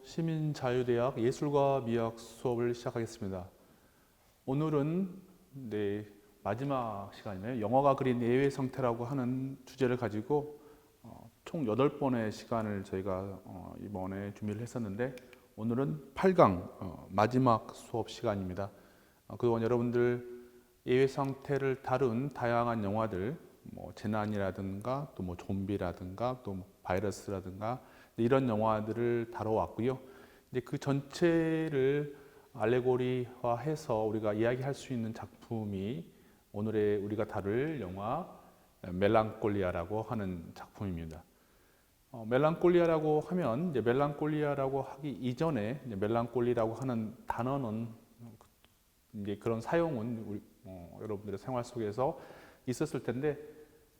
시민자유대학 예술과 미학 수업을 시작하겠습니다. 오늘은 마지막 시간이네요. 영화가 그린 예외 상태라고 하는 주제를 가지고 총 8번의 시간을 저희가 이번에 준비를 했었는데, 오늘은 8강 마지막 수업 시간입니다. 그동안 여러분들 예외 상태를 다룬 다양한 영화들, 재난이라든가 또 좀비라든가 또 바이러스라든가 이런 영화들을 다뤄왔고요. 이제 그 전체를 알레고리화해서 우리가 이야기할 수 있는 작품이 오늘의 우리가 다룰 영화 멜랑콜리아라고 하는 작품입니다. 멜랑콜리아라고 하면 이제 멜랑콜리아라고 하기 이전에 이제 멜랑콜리라고 하는 단어는 이제 그런 사용은 우리, 여러분들의 생활 속에서 있었을 텐데,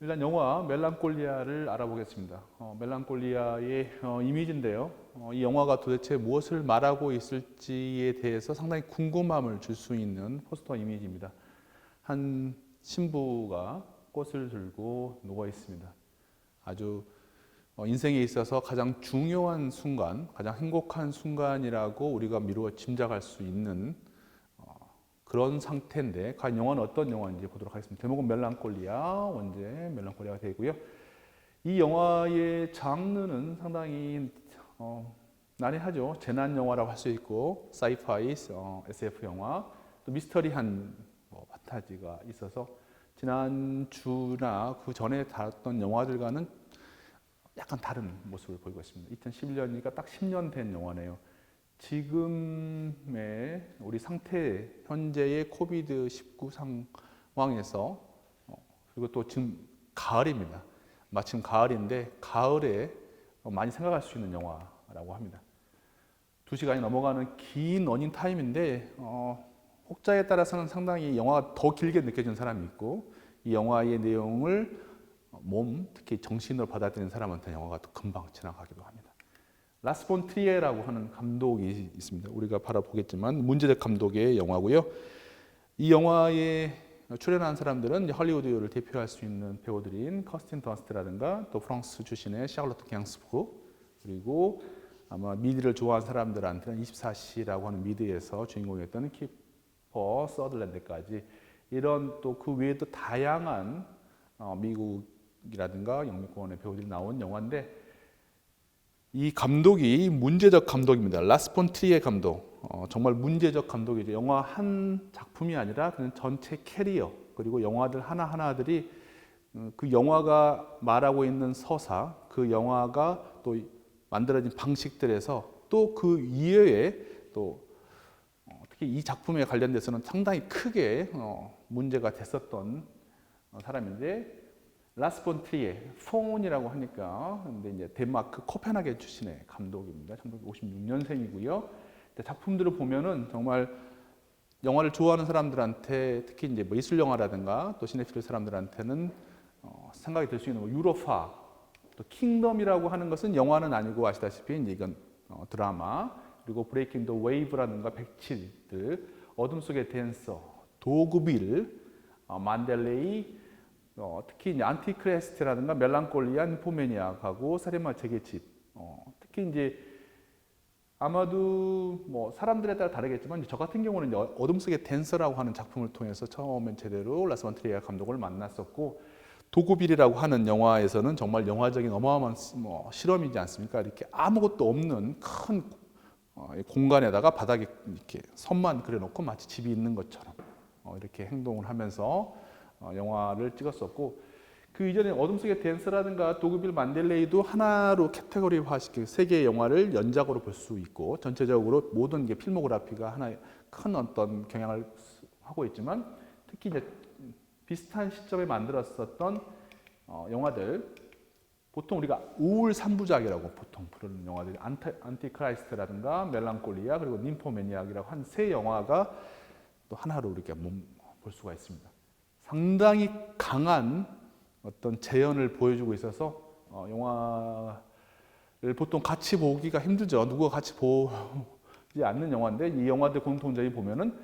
일단 영화 멜랑콜리아를 알아보겠습니다. 멜랑콜리아의 이미지인데요. 이 영화가 도대체 무엇을 말하고 있을지에 대해서 상당히 궁금함을 줄 수 있는 포스터 이미지입니다. 한 신부가 꽃을 들고 누워 있습니다. 아주 인생에 있어서 가장 중요한 순간, 가장 행복한 순간이라고 우리가 미루어 짐작할 수 있는 그런 상태인데, 과연 영화는 어떤 영화인지 보도록 하겠습니다. 제목은 멜랑콜리아, 원제 멜랑콜리아가 되고요. 이 영화의 장르는 상당히 난해하죠. 재난 영화라고 할 수 있고, 사이파이, SF 영화, 또 미스터리한 판타지가 있어서 지난주나 그 전에 다뤘던 영화들과는 약간 다른 모습을 보이고 있습니다. 2011년이니까 딱 10년 된 영화네요. 지금의 우리 상태, 현재의 코비드-19 상황에서, 그리고 또 지금 가을입니다. 마침 가을인데 가을에 많이 생각할 수 있는 영화라고 합니다. 2시간이 넘어가는 긴 러닝 타임인데, 혹자에 따라서는 상당히 영화가 더 길게 느껴지는 사람이 있고, 이 영화의 내용을 특히 정신으로 받아들이는 사람한테 영화가 또 금방 지나가기도 합니다. 라스 폰 트리에라고 하는 감독이 있습니다. 우리가 바라보겠지만 문제적 감독의 영화고요. 이 영화에 출연한 사람들은 할리우드를 대표할 수 있는 배우들인 커스틴 던스트라든가 또 프랑스 출신의 샤를로트 경스프, 그리고 아마 미드를 좋아하는 사람들한테는 24시라고 하는 미드에서 주인공이었던 키퍼 서들랜드까지, 이런 또 그 외에도 다양한 미국이라든가 영미권의 배우들이 나온 영화인데, 이 감독이 문제적 감독입니다. 라스 폰 트리에 감독, 정말 문제적 감독이죠. 영화 한 작품이 아니라 그냥 전체 캐리어, 그리고 영화들 하나하나들이 그 영화가 말하고 있는 서사, 그 영화가 또 만들어진 방식들에서 또 그 이외에 또 특히 이 작품에 관련돼서는 상당히 크게 문제가 됐었던 사람인데, 라스 폰 트리에, 폰이라고 하니까, 근데 이제 덴마크 코펜하겐 출신의 감독입니다. 1956년생이고요. 작품들을 보면은 정말 영화를 좋아하는 사람들한테, 특히 이제 미술 영화라든가 또 시네필 사람들한테는 생각이 들 수 있는 유로파, 또 킹덤이라고 하는 것은 영화는 아니고 아시다시피 이제 이건 드라마, 그리고 브레이킹 더 웨이브라든가 백칠들, 어둠 속의 댄서, 도그빌, 만델레이, 특히 이제 안티크리스트라든가 멜랑콜리아, ним포매니악하고 살인마 재개집, 특히 이제 아마도 사람들에 따라 다르겠지만 저 같은 경우는 어둠 속의 댄서라고 하는 작품을 통해서 처음엔 제대로 라스 폰 트리에 감독을 만났었고, 도그빌이라고 하는 영화에서는 정말 영화적인 어마어마한 실험이지 않습니까? 이렇게 아무것도 없는 큰 공간에다가 바닥에 이렇게 선만 그려놓고 마치 집이 있는 것처럼 이렇게 행동을 하면서 영화를 찍었었고, 그 이전에 어둠 속의 댄스라든가 도그빌, 만델레이도 하나로 카테고리화시킨 세 개의 영화를 연작으로 볼 수 있고, 전체적으로 모든 게 필모그래피가 하나의 큰 어떤 경향을 하고 있지만, 특히 이제 비슷한 시점에 만들었었던 영화들, 보통 우리가 우울 3부작이라고 보통 부르는 영화들이 안티크라이스트라든가 멜랑콜리아, 그리고 ним포매니악이라고 한 세 영화가 또 하나로 이렇게 볼 수가 있습니다. 상당히 강한 어떤 재현을 보여주고 있어서 영화를 보통 같이 보기가 힘들죠. 누구가 같이 보지 않는 영화인데, 이 영화들 공통점이 보면은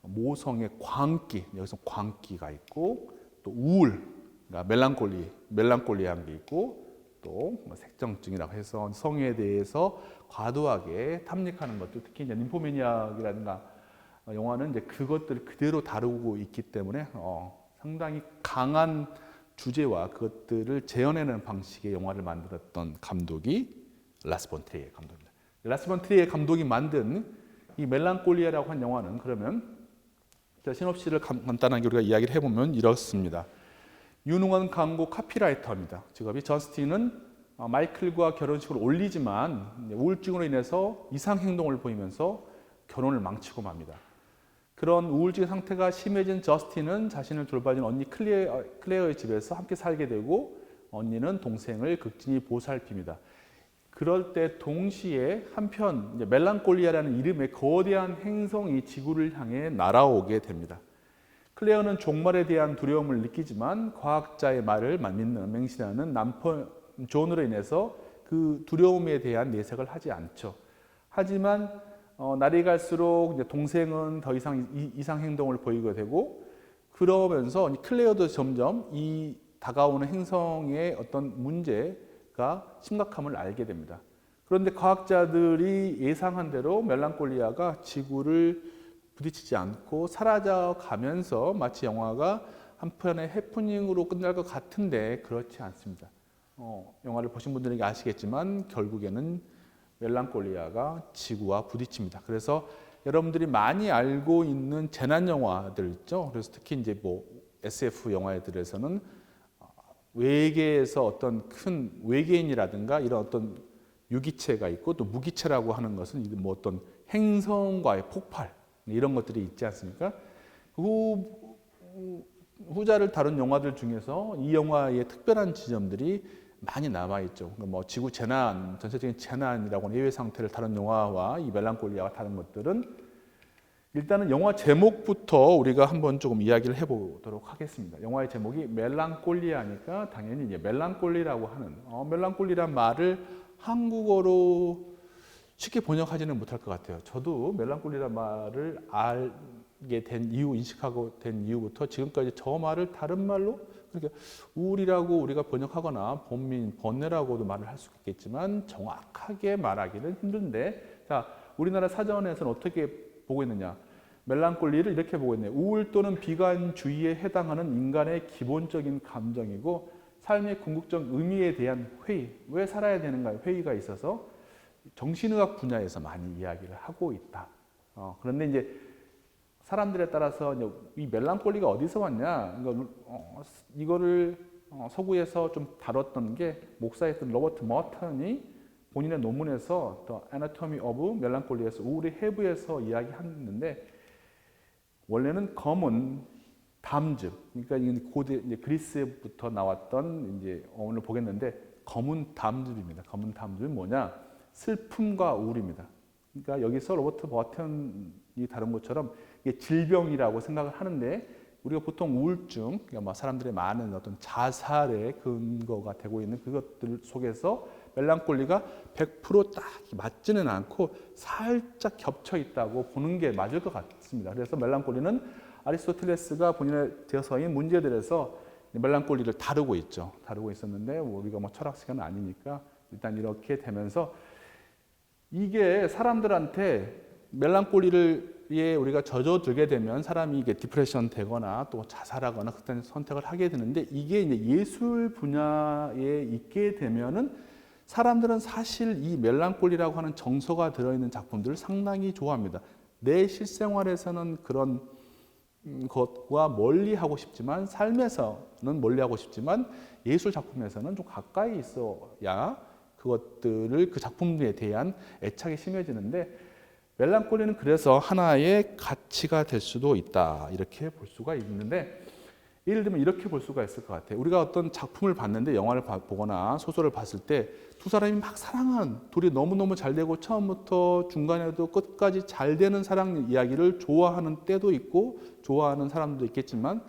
모성의 광기, 여기서 광기가 있고, 또 우울, 그러니까 멜랑콜리한 게 있고, 또 색정증이라고 해서 성에 대해서 과도하게 탐닉하는 것들, 특히 이제 ним포매니악이라든가 영화는 이제 그것들을 그대로 다루고 있기 때문에 상당히 강한 주제와 그것들을 재현해내는 방식의 영화를 만들었던 감독이 라스 폰 트리에 감독입니다. 라스 폰 트리에 감독이 만든 이 멜랑콜리아라고 한 영화는 그러면 시놉시스를 간단하게 우리가 이야기를 해보면 이렇습니다. 유능한 광고 카피라이터입니다. 직업이 저스틴은 마이클과 결혼식을 올리지만 우울증으로 인해서 이상 행동을 보이면서 결혼을 망치고 맙니다. 그런 우울증 상태가 심해진 저스틴은 자신을 돌봐준 언니 클레어의 집에서 함께 살게 되고 언니는 동생을 극진히 보살핍니다. 그럴 때 동시에 한편 멜랑콜리아라는 이름의 거대한 행성이 지구를 향해 날아오게 됩니다. 클레어는 종말에 대한 두려움을 느끼지만 과학자의 말을 믿는 맹신하는 남편 존으로 인해서 그 두려움에 대한 내색을 하지 않죠. 하지만 날이 갈수록 이제 동생은 더 이상 이상 행동을 보이게 되고 그러면서 클레어도 점점 이 다가오는 행성의 어떤 문제가 심각함을 알게 됩니다. 그런데 과학자들이 예상한 대로 멜랑콜리아가 지구를 부딪히지 않고 사라져 가면서 마치 영화가 한편의 해프닝으로 끝날 것 같은데 그렇지 않습니다. 영화를 보신 분들에게 아시겠지만 결국에는 멜랑콜리아가 지구와 부딪힙니다. 그래서 여러분들이 많이 알고 있는 재난 영화들 있죠. 그래서 특히 이제 뭐 SF 영화들에서는 외계에서 어떤 큰 외계인이라든가 이런 어떤 유기체가 있고 또 무기체라고 하는 것은 뭐 어떤 행성과의 폭발 이런 것들이 있지 않습니까? 후자를 다룬 영화들 중에서 이 영화의 특별한 지점들이 많이 남아있죠. 뭐 지구 재난, 전체적인 재난이라고 하는 예외 상태를 다룬 영화와 이 멜랑콜리아와 다른 것들은 일단은 영화 제목부터 우리가 한번 조금 이야기를 해보도록 하겠습니다. 영화의 제목이 멜랑콜리아니까 당연히 이제 멜랑콜리라고 하는 멜랑콜리란 말을 한국어로 쉽게 번역하지는 못할 것 같아요. 저도 멜랑콜리란 말을 알게 된 이유, 인식하고 된 이유부터 지금까지 저 말을 다른 말로 그렇게 우울이라고 우리가 번역하거나 번뇌라고도 말을 할 수 있겠지만 정확하게 말하기는 힘든데 자, 우리나라 사전에서는 어떻게 보고 있느냐. 멜랑콜리를 이렇게 보고 있네요. 우울 또는 비관주의에 해당하는 인간의 기본적인 감정이고 삶의 궁극적 의미에 대한 회의, 왜 살아야 되는가 회의가 있어서 정신의학 분야에서 많이 이야기를 하고 있다. 그런데 이제 사람들에 따라서 이 멜랑콜리가 어디서 왔냐? 이거를 서구에서 좀 다뤘던 게 목사였던 로버트 머턴이 본인의 논문에서 The Anatomy of Melancholy에서 우울의 해부에서 이야기했는데 원래는 검은 담즙, 그러니까 고대 이제 그리스부터 나왔던 이제 오늘 보겠는데 검은 담즙입니다. 검은 담즙이 뭐냐? 슬픔과 우울입니다. 그러니까 여기서 로버트 버튼이 다룬 것처럼 이게 질병이라고 생각을 하는데 우리가 보통 우울증, 그러니까 사람들의 많은 어떤 자살의 근거가 되고 있는 그것들 속에서 멜랑콜리가 100%딱 맞지는 않고 살짝 겹쳐 있다고 보는 게 맞을 것 같습니다. 그래서 멜랑콜리는 아리스토텔레스가 본인의 저서인 문제들에서 멜랑콜리를 다루고 있죠. 다루고 있었는데 우리가 뭐 철학 시간은 아니니까 일단 이렇게 되면서 이게 사람들한테 멜랑콜리에 우리가 젖어들게 되면 사람이 이게 디프레션 되거나 또 자살하거나 그때 선택을 하게 되는데 이게 이제 예술 분야에 있게 되면은 사람들은 사실 이 멜랑콜리라고 하는 정서가 들어있는 작품들을 상당히 좋아합니다. 내 실생활에서는 그런 것과 멀리하고 싶지만 삶에서는 멀리하고 싶지만 예술 작품에서는 좀 가까이 있어야 그것들을 그 작품에 대한 애착이 심해지는데 멜랑콜리는 그래서 하나의 가치가 될 수도 있다 이렇게 볼 수가 있는데 예를 들면 이렇게 볼 수가 있을 것 같아요. 우리가 어떤 작품을 봤는데 영화를 보거나 소설을 봤을 때 두 사람이 막 사랑한 둘이 너무너무 잘 되고 처음부터 중간에도 끝까지 잘 되는 사랑 이야기를 좋아하는 때도 있고 좋아하는 사람도 있겠지만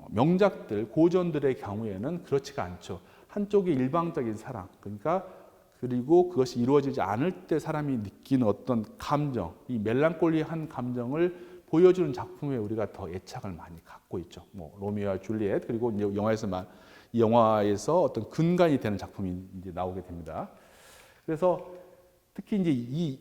명작들, 고전들의 경우에는 그렇지가 않죠. 한쪽이 일방적인 사랑, 그러니까 그리고 그것이 이루어지지 않을 때 사람이 느끼는 어떤 감정, 이 멜랑콜리한 감정을 보여주는 작품에 우리가 더 애착을 많이 갖고 있죠. 뭐 로미오와 줄리엣 그리고 이제 영화에서 이 영화에서 어떤 근간이 되는 작품이 이제 나오게 됩니다. 그래서 특히 이제 이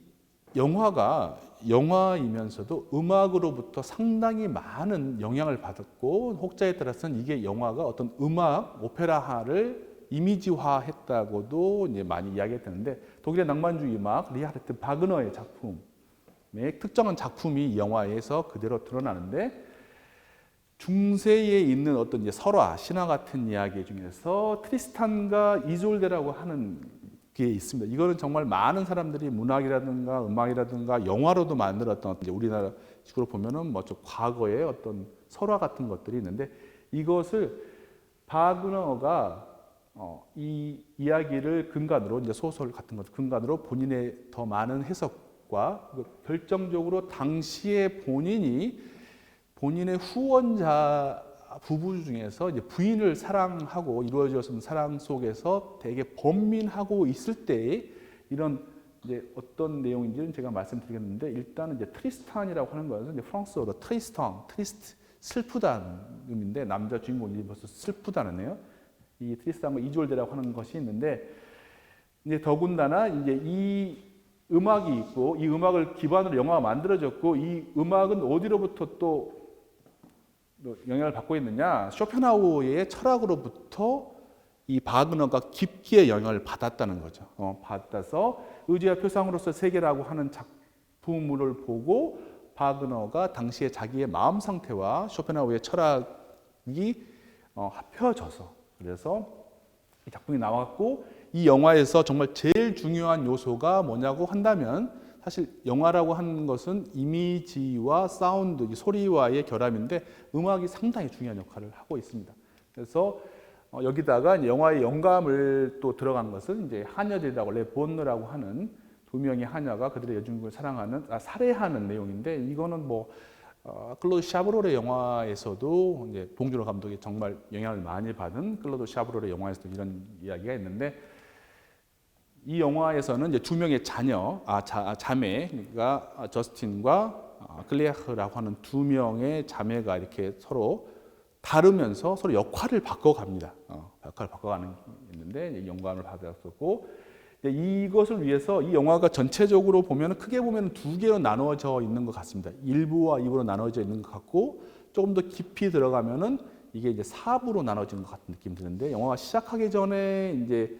영화가 영화이면서도 음악으로부터 상당히 많은 영향을 받았고 혹자에 따라서는 이게 영화가 어떤 음악 오페라를 이미지화했다고도 이제 많이 이야기가 되는데 독일의 낭만주의 음악 리하르트 바그너의 작품의 특정한 작품이 이 영화에서 그대로 드러나는데 중세에 있는 어떤 이제 설화, 신화 같은 이야기 중에서 트리스탄과 이졸데라고 하는 게 있습니다. 이거는 정말 많은 사람들이 문학이라든가 음악이라든가 영화로도 만들었던 이제 우리나라 식으로 보면은 뭐 좀 과거의 어떤 설화 같은 것들이 있는데 이것을 바그너가 이 이야기를 근간으로 이제 소설 같은 것 근간으로 본인의 더 많은 해석과 결정적으로 당시에 본인의 후원자 부부 중에서 이제 부인을 사랑하고 이루어졌던 사랑 속에서 되게 번민하고 있을 때에 이런 이제 어떤 내용인지는 제가 말씀드리겠는데 일단은 이제 트리스탄이라고 하는 것은 이제 프랑스어로 트리스탄, 트리스트 슬프다는 의미인데 남자 주인공이 벌써 슬프다는 애요. 이 트리스탄과 이졸데라고 하는 것이 있는데 이제 더군다나 이제 이 음악이 있고 이 음악을 기반으로 영화가 만들어졌고 이 음악은 어디로부터 또 영향을 받고 있느냐? 쇼펜하우어의 철학으로부터 이 바그너가 깊게 영향을 받았다는 거죠. 받아서 의지와 표상으로서 세계라고 하는 작품을 보고 바그너가 당시에 자기의 마음 상태와 쇼펜하우어의 철학이 합혀져서 그래서 이 작품이 나왔고 이 영화에서 정말 제일 중요한 요소가 뭐냐고 한다면 사실 영화라고 하는 것은 이미지와 사운드, 소리와의 결합인데 음악이 상당히 중요한 역할을 하고 있습니다. 그래서 여기다가 영화의 영감을 또 들어간 것은 이제 하녀들이라고 레 본느라고 하는 두 명의 하녀가 그들의 여주인공을 살해하는 내용인데 이거는 뭐 클로드 샤브롤의 영화에서도 이제 봉준호 감독이 정말 영향을 많이 받은 클로드 샤브롤의 영화에서도 이런 이야기가 있는데 이 영화에서는 이제 두 명의 자매가 저스틴과 클레어라고 하는 두 명의 자매가 이렇게 서로 다르면서 서로 역할을 바꿔갑니다. 역할을 바꿔가는 게 있는데 영감을 받았었고 이것을 위해서 이 영화가 전체적으로 보면 크게 보면 두 개로 나누어져 있는 것 같습니다. 1부와 2부로 나누어져 있는 것 같고 조금 더 깊이 들어가면은 이게 이제 4부로 나눠진 것 같은 느낌이 드는데 영화가 시작하기 전에 이제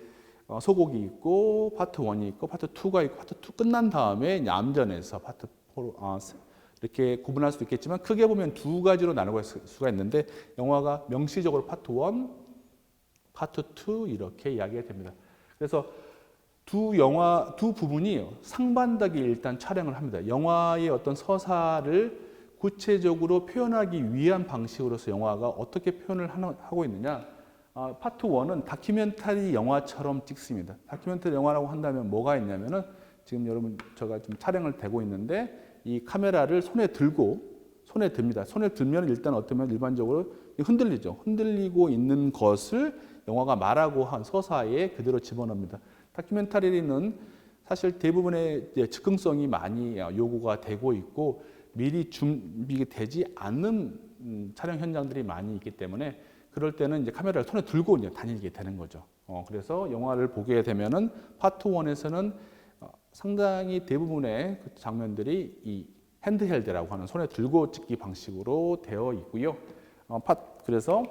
소곡이 있고 파트 1이 있고 파트 2가 있고 파트 2 끝난 다음에 이제 암전에서 파트 4로 이렇게 구분할 수도 있겠지만 크게 보면 두 가지로 나눌 수가 있는데 영화가 명시적으로 파트 1, 파트 2 이렇게 이야기가 됩니다. 그래서 두 부분이 상반되게 일단 촬영을 합니다. 영화의 어떤 서사를 구체적으로 표현하기 위한 방식으로서 영화가 어떻게 표현을 하고 있느냐. 파트 1은 다큐멘터리 영화처럼 찍습니다. 다큐멘터리 영화라고 한다면 뭐가 있냐면은 지금 여러분 제가 지금 촬영을 되고 있는데 이 카메라를 손에 듭니다. 손에 들면 일단 어쩌면 일반적으로 흔들리죠. 흔들리고 있는 것을 영화가 말하고 한 서사에 그대로 집어넣습니다. 다큐멘터리는 사실 대부분의 즉흥성이 많이 요구가 되고 있고 미리 준비되지 않는 촬영 현장들이 많이 있기 때문에 그럴 때는 이제 카메라를 손에 들고 이제 다니게 되는 거죠. 그래서 영화를 보게 되면은 파트 1에서는 상당히 대부분의 그 장면들이 이 핸드헬드라고 하는 손에 들고 찍기 방식으로 되어 있고요. 그래서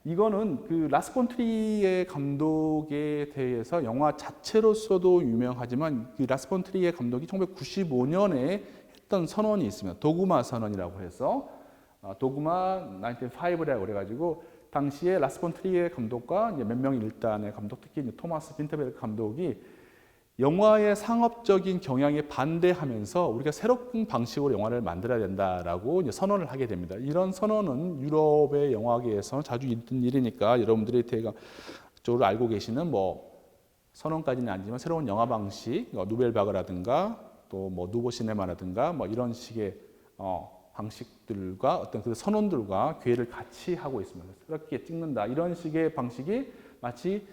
이거는 그 라스 폰 트리에 감독에 대해서 영화 자체로서도 유명하지만 그 라스 폰 트리에 감독이 1995년에 했던 선언이 있습니다. 도그마 선언이라고 해서 도그마 1905라고 그래가지고 당시에 라스 폰 트리에 감독과 이제 몇 명의 일단의 감독, 특히 이제 토마스 빈터베르크 감독이 영화의 상업적인 경향에 반대하면서 우리가 새로운 방식으로 영화를 만들어야 된다라고 이제 선언을 하게 됩니다. 이런 선언은 유럽의 영화계에서 자주 있던 일이니까 여러분들이 대략적으로 알고 계시는 뭐 선언까지는 아니지만 새로운 영화 방식, 누벨바그라든가 또 뭐 누보 시네마라든가 뭐 이런 식의 방식들과 어떤 그 선언들과 궤를 같이 하고 있습니다. 새롭게 찍는다 이런 식의 방식이 마치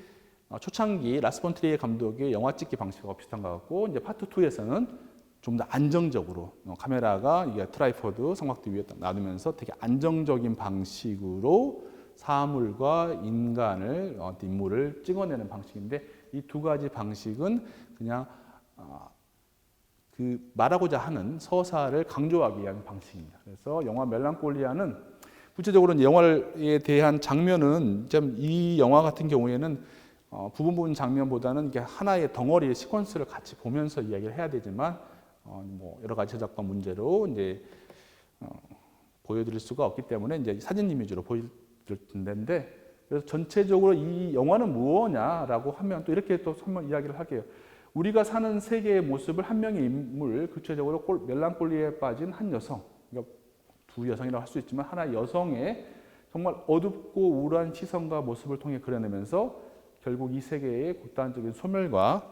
초창기 라스 폰 트리에 감독의 영화 찍기 방식과 비슷한 것 같고 이제 파트 2에서는 좀 더 안정적으로 카메라가 이게 트라이포드 삼각대 위에 딱 놔두면서 되게 안정적인 방식으로 사물과 인간을 인물을 찍어내는 방식인데 이 두 가지 방식은 그냥 그 말하고자 하는 서사를 강조하기 위한 방식입니다. 그래서 영화 멜랑콜리아는 구체적으로 영화에 대한 장면은 이 영화 같은 경우에는 부분 장면보다는 이게 하나의 덩어리의 시퀀스를 같이 보면서 이야기를 해야 되지만 뭐 여러 가지 저작권 문제로 이제 보여드릴 수가 없기 때문에 이제 사진 이미지로 보여드릴 텐데 그래서 전체적으로 이 영화는 무엇냐라고 하면 또 이렇게 또 한번 이야기를 할게요. 우리가 사는 세계의 모습을 한 명의 인물, 구체적으로 멜랑콜리에 빠진 한 여성, 그러니까 두 여성이라고 할 수 있지만 하나의 여성의 정말 어둡고 우울한 시선과 모습을 통해 그려내면서 결국 이 세계의 극단적인 소멸과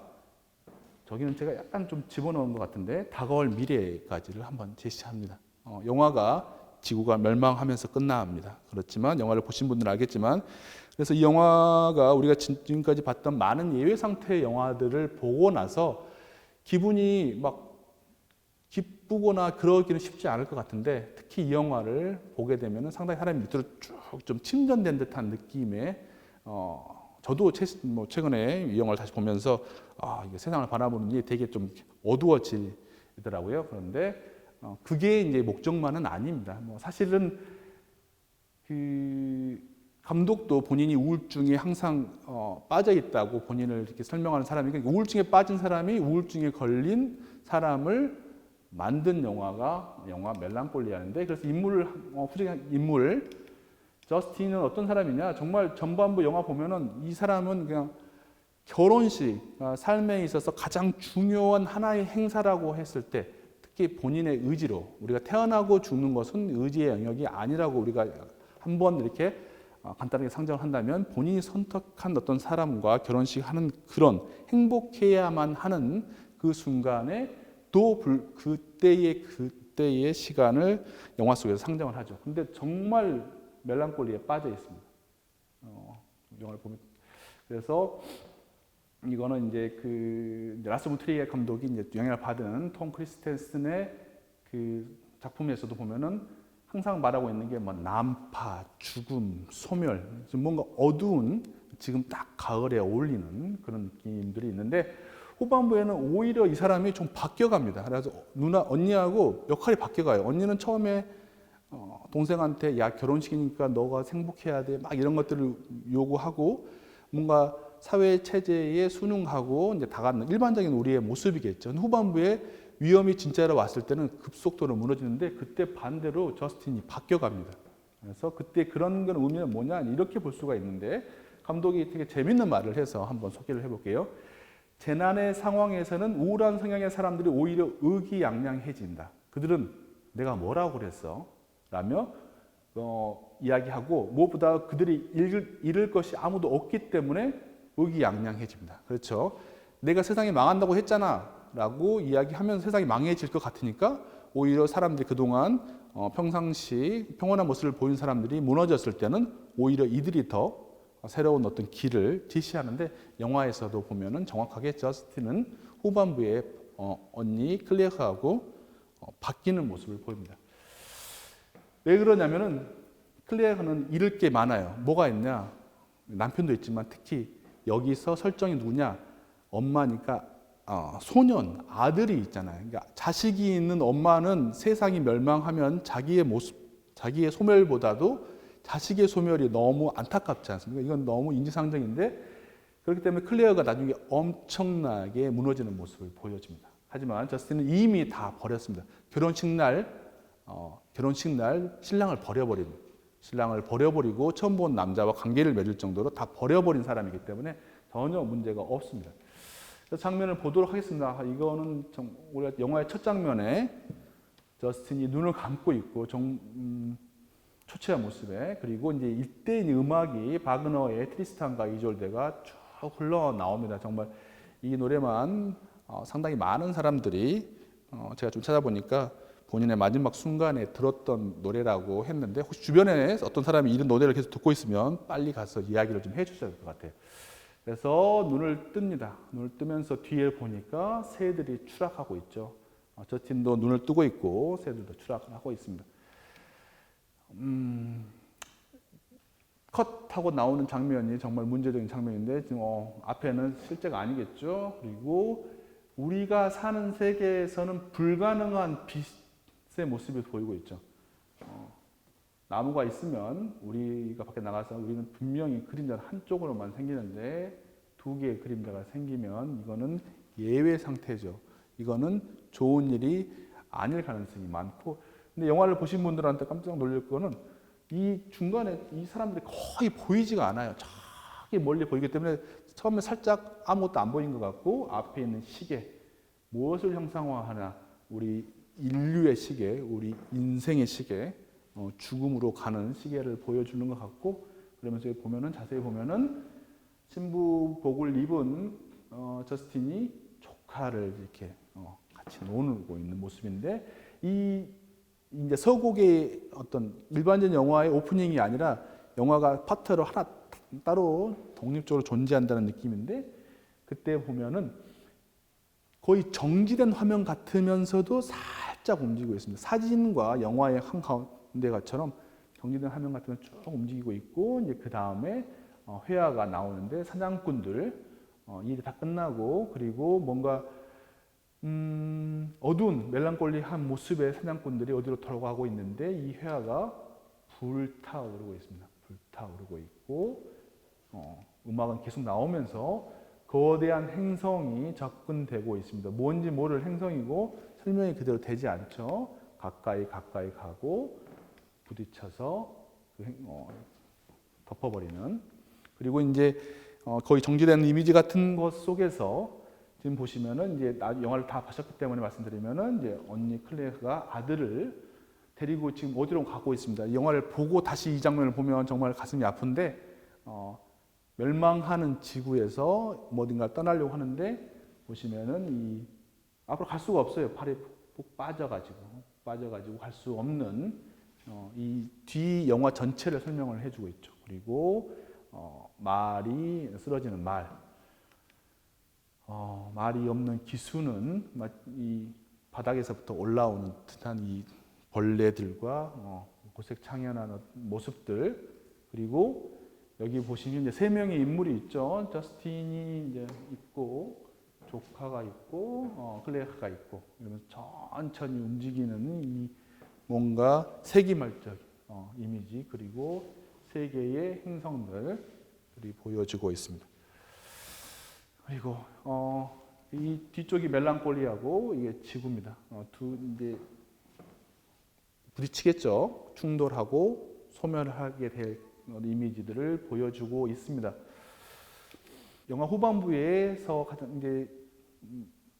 저기는 제가 약간 좀 집어넣은 것 같은데 다가올 미래까지를 한번 제시합니다. 영화가 지구가 멸망하면서 끝납니다. 그렇지만 영화를 보신 분들은 알겠지만 그래서 이 영화가 우리가 지금까지 봤던 많은 예외 상태의 영화들을 보고 나서 기분이 막 기쁘거나 그러기는 쉽지 않을 것 같은데 특히 이 영화를 보게 되면 상당히 사람이 밑으로 쭉 좀 침전된 듯한 느낌의 저도 최근에 이 영화를 다시 보면서 이게 세상을 바라보는 게 되게 좀 어두워지더라고요. 그런데 그게 이제 목적만은 아닙니다. 사실은 그 감독도 본인이 우울증에 항상 빠져 있다고 본인을 이렇게 설명하는 사람이니까 우울증에 빠진 사람이 우울증에 걸린 사람을 만든 영화가 영화 멜랑콜리아인데 그래서 후적인 인물 저스틴은 어떤 사람이냐 정말 전반부 영화 보면은 이 사람은 그냥 결혼식 삶에 있어서 가장 중요한 하나의 행사라고 했을 때 특히 본인의 의지로 우리가 태어나고 죽는 것은 의지의 영역이 아니라고 우리가 한번 이렇게 간단하게 상정을 한다면 본인이 선택한 어떤 사람과 결혼식 하는 그런 행복해야만 하는 그 순간에 또 그때의 시간을 영화 속에서 상정을 하죠. 근데 정말 멜랑콜리에 빠져 있습니다. 영화를 보면 그래서 이거는 이제 그 라스 본 트리에 감독이 이제 영향을 받은 톰 크리스텐슨의 그 작품에서도 보면은 항상 말하고 있는 게 뭐 난파, 죽음, 소멸, 뭔가 어두운 지금 딱 가을에 어울리는 그런 느낌들이 있는데 후반부에는 오히려 이 사람이 좀 바뀌어갑니다. 그래서 언니하고 역할이 바뀌어가요. 언니는 처음에 동생한테 야 결혼식이니까 너가 행복해야 돼 막 이런 것들을 요구하고 뭔가 사회 체제에 순응하고 이제 다가는 일반적인 우리의 모습이겠죠. 후반부에 위험이 진짜로 왔을 때는 급속도로 무너지는데 그때 반대로 저스틴이 바뀌어갑니다. 그래서 그때 그런 건 의미는 뭐냐 이렇게 볼 수가 있는데 감독이 되게 재밌는 말을 해서 한번 소개를 해볼게요. 재난의 상황에서는 우울한 성향의 사람들이 오히려 의기양양해진다. 그들은 내가 뭐라고 그랬어? 라며 이야기하고 무엇보다 그들이 잃을 것이 아무도 없기 때문에 의기양양해집니다. 그렇죠? 내가 세상이 망한다고 했잖아 라고 이야기하면 세상이 망해질 것 같으니까 오히려 사람들이 그동안 평상시 평온한 모습을 보인 사람들이 무너졌을 때는 오히려 이들이 더 새로운 어떤 길을 제시하는데 영화에서도 보면은 정확하게 저스틴은 후반부에 언니 클레어하고 바뀌는 모습을 보입니다. 왜 그러냐면은 클레어는 잃을 게 많아요. 뭐가 있냐? 남편도 있지만 특히 여기서 설정이 누구냐? 엄마니까 소년, 아들이 있잖아요. 그러니까 자식이 있는 엄마는 세상이 멸망하면 자기의 모습, 자기의 소멸보다도 자식의 소멸이 너무 안타깝지 않습니까? 이건 너무 인지상정인데 그렇기 때문에 클레어가 나중에 엄청나게 무너지는 모습을 보여줍니다. 하지만 저스틴은 이미 다 버렸습니다. 결혼식 날 신랑을 버려버리고 처음 본 남자와 관계를 맺을 정도로 다 버려버린 사람이기 때문에 전혀 문제가 없습니다. 장면을 보도록 하겠습니다. 이거는 우리가 영화의 첫 장면에 저스틴이 눈을 감고 있고 초췌한 모습에 그리고 이제 이때 음악이 바그너의 트리스탄과 이졸데가 쭉 흘러나옵니다. 정말 이 노래만 상당히 많은 사람들이 제가 좀 찾아보니까 본인의 마지막 순간에 들었던 노래라고 했는데 혹시 주변에 어떤 사람이 이런 노래를 계속 듣고 있으면 빨리 가서 이야기를 좀 해주셔야 될 것 같아요. 그래서 눈을 뜹니다. 눈을 뜨면서 뒤에 보니까 새들이 추락하고 있죠. 저스틴도 눈을 뜨고 있고 새들도 추락하고 있습니다. 컷하고 나오는 장면이 정말 문제적인 장면인데 지금 앞에는 실제가 아니겠죠. 그리고 우리가 사는 세계에서는 불가능한 빛의 모습이 보이고 있죠. 나무가 있으면 우리가 밖에 나가서 우리는 분명히 그림자가 한쪽으로만 생기는데 두 개의 그림자가 생기면 이거는 예외 상태죠. 이거는 좋은 일이 아닐 가능성이 많고, 근데 영화를 보신 분들한테 깜짝 놀랄 거는 이 중간에 이 사람들이 거의 보이지가 않아요. 저기 멀리 보이기 때문에 처음에 살짝 아무것도 안 보인 것 같고, 앞에 있는 시계, 무엇을 형상화하나, 우리 인류의 시계, 우리 인생의 시계, 죽음으로 가는 시계를 보여주는 것 같고, 그러면서 보면은 자세히 보면은 신부복을 입은 저스틴이 조카를 이렇게 같이 노는고 있는 모습인데, 이 이제 서곡의 어떤 일반적인 영화의 오프닝이 아니라 영화가 파트로 하나 따로 독립적으로 존재한다는 느낌인데, 그때 보면은 거의 정지된 화면 같으면서도 살짝 움직이고 있습니다. 사진과 영화의 한 가운데가처럼 정지된 화면 같으면 쭉 움직이고 있고, 이제 그 다음에 회화가 나오는데 사냥꾼들 일이 다 끝나고, 그리고 뭔가 어두운 멜랑콜리한 모습의 사냥꾼들이 어디로 돌아가고 있는데, 이 회화가 불타오르고 있습니다. 불타오르고 있고, 음악은 계속 나오면서 거대한 행성이 접근되고 있습니다. 뭔지 모를 행성이고 설명이 그대로 되지 않죠. 가까이 가고 부딪혀서 덮어버리는. 그리고 이제 거의 정지되는 이미지 같은 것 속에서 지금 보시면은 이제 영화를 다 보셨기 때문에 말씀드리면은 이제 언니 클레어가 아들을 데리고 지금 어디로 가고 있습니다. 이 영화를 보고 다시 이 장면을 보면 정말 가슴이 아픈데, 멸망하는 지구에서 어딘가 떠나려고 하는데, 보시면은 이 앞으로 갈 수가 없어요. 팔이 푹 빠져가지고 갈 수 없는, 이 뒤 영화 전체를 설명을 해주고 있죠. 그리고 말이 쓰러지는 말이 없는 기수는 이 바닥에서부터 올라오는 듯한 이 벌레들과 고색 창연한 모습들, 그리고 여기 보시면 이제 세 명의 인물이 있죠. 저스틴이 이제 있고, 조카가 있고, 클레어가 있고, 이러면서 천천히 움직이는 이 뭔가 세기말적 이미지, 그리고 세 개의 행성들이 보여지고 있습니다. 그리고 이 뒤쪽이 멜랑콜리하고 이게 지구입니다. 이제 부딪히겠죠. 충돌하고 소멸하게 될 이미지들을 보여주고 있습니다. 영화 후반부에서 가장 이제